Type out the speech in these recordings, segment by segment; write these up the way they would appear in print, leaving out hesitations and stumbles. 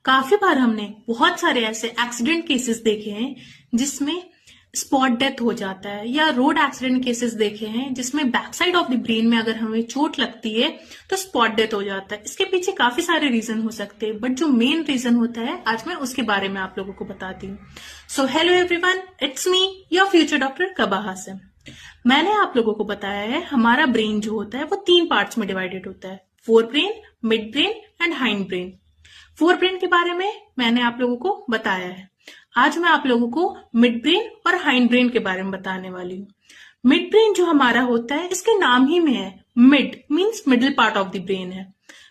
काफी बार हमने बहुत सारे ऐसे एक्सीडेंट केसेस देखे हैं जिसमें स्पॉट डेथ हो जाता है, या रोड एक्सीडेंट केसेस देखे हैं जिसमें back side of the brain में अगर हमें चोट लगती है तो स्पॉट डेथ हो जाता है। इसके पीछे काफी सारे रीजन हो सकते हैं, बट जो मेन रीजन होता है आज मैं उसके बारे में आप लोगों को बताती हूँ। So hello everyone, it's me your future doctor कबा हासिम। मैंने आप लोगों को बताया है हमारा ब्रेन जो होता है वो 3 पार्ट्स में डिवाइडेड होता है, fore brain, mid brain and hind brain. Fore brain के बारे में मैंने आप लोगों को बताया है। आज मैं आप लोगों को मिड ब्रेन और हाइंड ब्रेन के बारे में बताने वाली हूँ। मिड ब्रेन जो हमारा होता है, इसके नाम ही में है, mid means middle part of the brain है।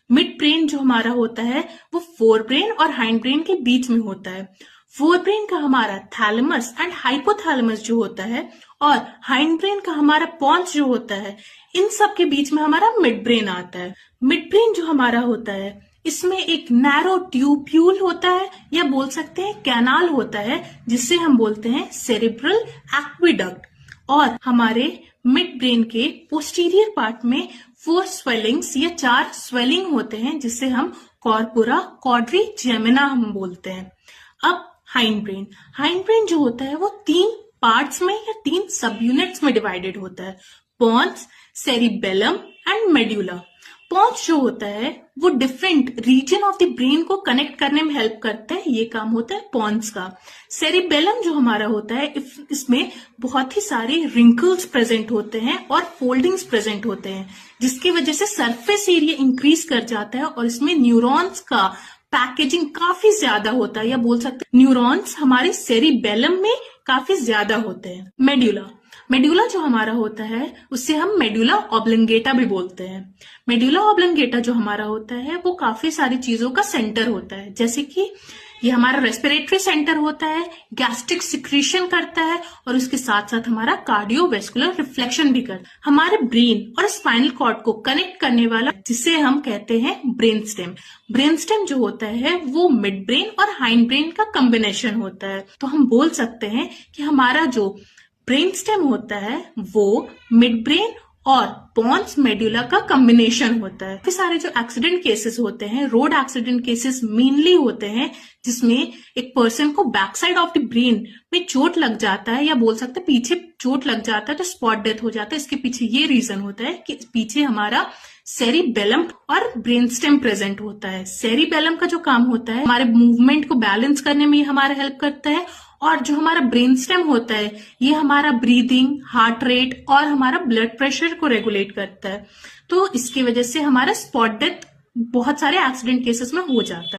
मिड ब्रेन जो हमारा होता है वो फोर ब्रेन और हाइंड ब्रेन के बीच में होता है। फोर ब्रेन का हमारा थैलेमस एंड हाइपोथैलेमस जो होता है, और हाइंड ब्रेन का हमारा पॉन्स जो होता है, इन सब के बीच में हमारा मिड ब्रेन आता है। मिड ब्रेन जो हमारा होता है, इसमें एक नैरो ट्यूब्यूल होता है, या बोल सकते हैं कैनाल होता है, जिससे हम बोलते हैं सेरेब्रल एक्विडक्ट। और हमारे मिड ब्रेन के पोस्टीरियर पार्ट में 4 स्वेलिंग्स या 4 स्वेलिंग होते हैं, जिससे हम कॉर्पोरा क्वाड्री जेमिना हम बोलते हैं। अब हाइंड ब्रेन जो होता है वो 3 पार्ट्स में या 3 सब यूनिट्स में डिवाइडेड होता है, pons, cerebellum and medulla. Pons जो होता है वो different region of the brain को कनेक्ट करने में हेल्प करता है, ये काम होता है पॉन्स का। सेरिबेलम जो हमारा होता है, इसमें बहुत ही सारे रिंकल्स प्रेजेंट होते हैं और फोल्डिंग्स प्रेजेंट होते हैं, जिसकी वजह से सरफेस एरिया इंक्रीज कर जाता है और इसमें न्यूरॉन्स का पैकेजिंग काफी ज्यादा होता है, या बोल सकते हैं न्यूरॉन्स हमारे सेरिबेलम में काफी ज्यादा होते हैं। मेड्यूला जो हमारा होता है उससे हम मेड्यूला ऑब्लिंगेटा भी बोलते हैं। मेड्यूला ऑब्लिंगेटा जो हमारा होता है वो काफी सारी चीजों का सेंटर होता है, जैसे कि ये हमारा रेस्पिरेटरी सेंटर होता है, गैस्ट्रिक सिक्रीशन करता है, और उसके साथ साथ हमारा कार्डियोवेस्कुलर रिफ्लेक्शन भी करता है। हमारे ब्रेन और स्पाइनल कॉर्ड को कनेक्ट करने वाला, जिसे हम कहते हैं ब्रेन स्टेम। ब्रेन स्टेम जो होता है वो मिड ब्रेन और हाइंड ब्रेन का कॉम्बिनेशन होता है। तो हम बोल सकते हैं कि हमारा जो ब्रेन स्टेम होता है वो मिड ब्रेन और पॉन्स मेड्यूला का कॉम्बिनेशन होता है। फिर सारे जो एक्सीडेंट केसेस होते हैं, रोड एक्सीडेंट केसेस मेनली होते हैं, जिसमें एक पर्सन को back side of the brain में चोट लग जाता है, या बोल सकते हैं पीछे चोट लग जाता है तो स्पॉट डेथ हो जाता है। इसके पीछे ये रीजन होता है कि पीछे हमारा सेरिबेलम और ब्रेन स्टेम प्रेजेंट होता है। सेरिबेलम का जो काम होता है, हमारे मूवमेंट को बैलेंस करने में ये हमारा हेल्प करता है, और जो हमारा ब्रेन स्टेम होता है ये हमारा ब्रीदिंग, हार्ट रेट और हमारा ब्लड प्रेशर को रेगुलेट करता है। तो इसकी वजह से हमारा स्पॉट डेथ बहुत सारे एक्सीडेंट केसेस में हो जाता है।